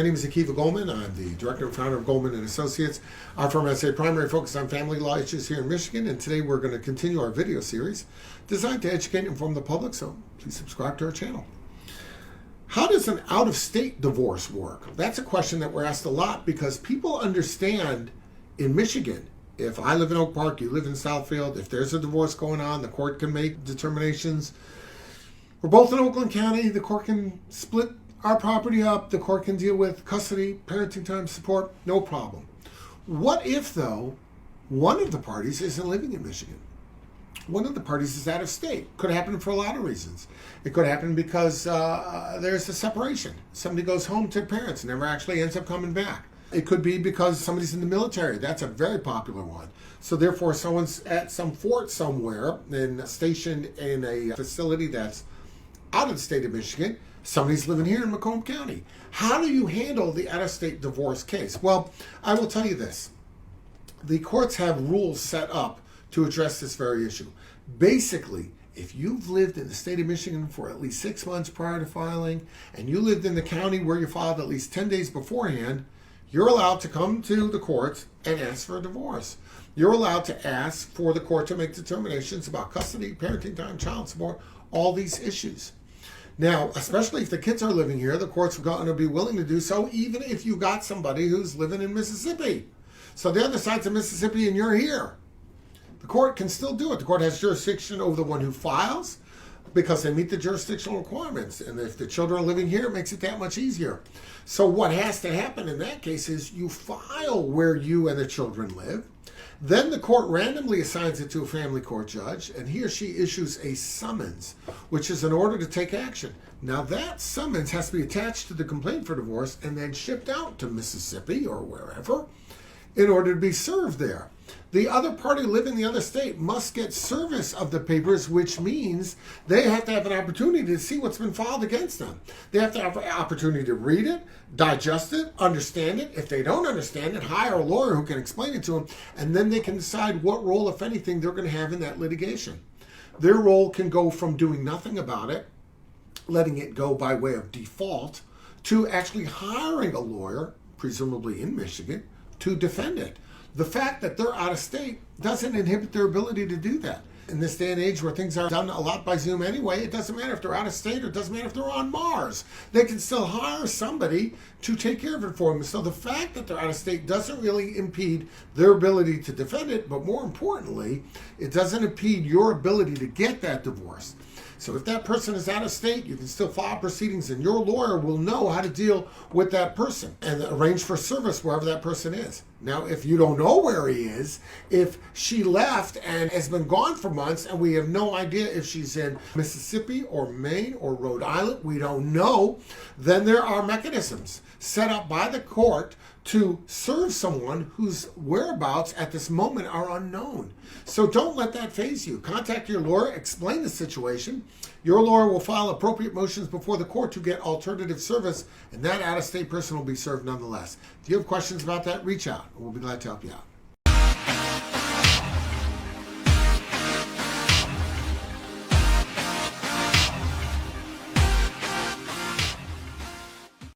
My name is Akiva Goldman. I'm the director and founder of Goldman and Associates. Our firm has a primary focus on family law issues here in Michigan, and today we're going to continue our video series designed to educate and inform the public, so please subscribe to our channel. How does an out-of-state divorce work? That's a question that we're asked a lot because people understand in Michigan, if I live in Oak Park, you live in Southfield, if there's a divorce going on, the court can make determinations. We're both in Oakland County, the court can split our property up, the court can deal with custody, parenting time, support, no problem. What if, though, one of the parties isn't living in Michigan? One of the parties is out of state. Could happen for a lot of reasons. It could happen because there's a separation. Somebody goes home to parents and never actually ends up coming back. It could be because somebody's in the military. That's a very popular one. So therefore, someone's at some fort somewhere and stationed in a facility that's out of the state of Michigan. Somebody's living here in Macomb County. How do you handle the out-of-state divorce case? Well, I will tell you this. The courts have rules set up to address this very issue. Basically, if you've lived in the state of Michigan for at least 6 months prior to filing, and you lived in the county where you filed at least 10 days beforehand, you're allowed to come to the court and ask for a divorce. You're allowed to ask for the court to make determinations about custody, parenting time, child support, all these issues. Now, especially if the kids are living here, the courts are going to be willing to do so, even if you got somebody who's living in Mississippi. So the other side's of Mississippi and you're here. The court can still do it. The court has jurisdiction over the one who files because they meet the jurisdictional requirements. And if the children are living here, it makes it that much easier. So what has to happen in that case is you file where you and the children live. Then the court randomly assigns it to a family court judge, and he or she issues a summons, which is an order to take action. Now that summons has to be attached to the complaint for divorce and then shipped out to Mississippi or wherever in order to be served there. The other party living in the other state must get service of the papers, which means they have to have an opportunity to see what's been filed against them. They have to have an opportunity to read it, digest it, understand it. If they don't understand it, hire a lawyer who can explain it to them, and then they can decide what role, if anything, they're going to have in that litigation. Their role can go from doing nothing about it, letting it go by way of default, to actually hiring a lawyer, presumably in Michigan, to defend it. The fact that they're out of state doesn't inhibit their ability to do that. In this day and age where things are done a lot by Zoom anyway, it doesn't matter if they're out of state or it doesn't matter if they're on Mars. They can still hire somebody to take care of it for them. So the fact that they're out of state doesn't really impede their ability to defend it, but more importantly, it doesn't impede your ability to get that divorce. So if that person is out of state, you can still file proceedings and your lawyer will know how to deal with that person and arrange for service wherever that person is. Now, if you don't know where he is, if she left and has been gone for months and we have no idea if she's in Mississippi or Maine or Rhode Island, we don't know, then there are mechanisms set up by the court to serve someone whose whereabouts at this moment are unknown. So don't let that faze you. Contact your lawyer, explain the situation. Your lawyer will file appropriate motions before the court to get alternative service, and that out-of-state person will be served nonetheless. If you have questions about that, reach out. We'll be glad to help you out.